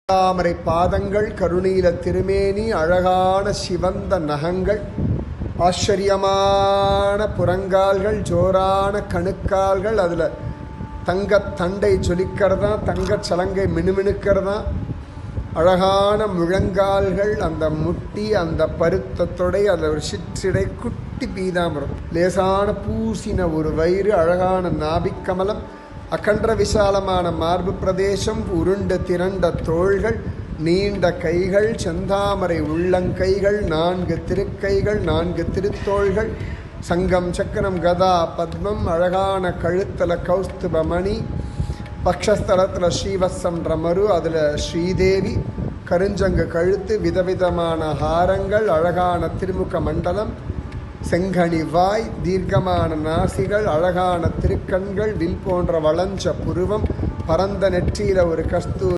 தாமரை பாதங்கள், கருணீல திருமேனி, அழகான சிவந்த நகங்கள், ஆச்சரியமான புறங்கால்கள், ஜோரான கணுக்கால்கள், அதில் தங்கத் தண்டை ஜொலிக்கிறதா, தங்கச் சலங்கை மினுமினுக்கிறதா, அழகான முழங்கால்கள், அந்த முட்டி, அந்த பருத்த தொடை, அதில் ஒரு சிற்றிடை, குட்டி பீதாம்பரம், லேசான பூசின ஒரு வயிறு, அழகான நாபிக்கமலம், அகன்ற விசாலமான மார்பு பிரதேசம், உருண்டு திரண்ட தோள்கள், நீண்ட கைகள், செந்தாமரை உள்ளங்கைகள், 4 திருக்கைகள், 4 திருத்தோள்கள், சங்கம் சக்கரம் கதா பத்மம், அழகான கழுத்தல கௌஸ்துபமணி, பக்ஷஸ்தலத்தில் ஸ்ரீவத்சம் ரமரு, அதில் ஸ்ரீதேவி, கருஞ்சங்கு கழுத்து, விதவிதமான ஹாரங்கள், அழகான திருமுக மண்டலம், செங்கனி வாய், தீர்க்கமான நாசிகள், அழகான திருக்கண்கள், வில் போன்ற வளஞ்ச புருவம், பரந்த நெற்றியில ஒரு கஸ்தூரி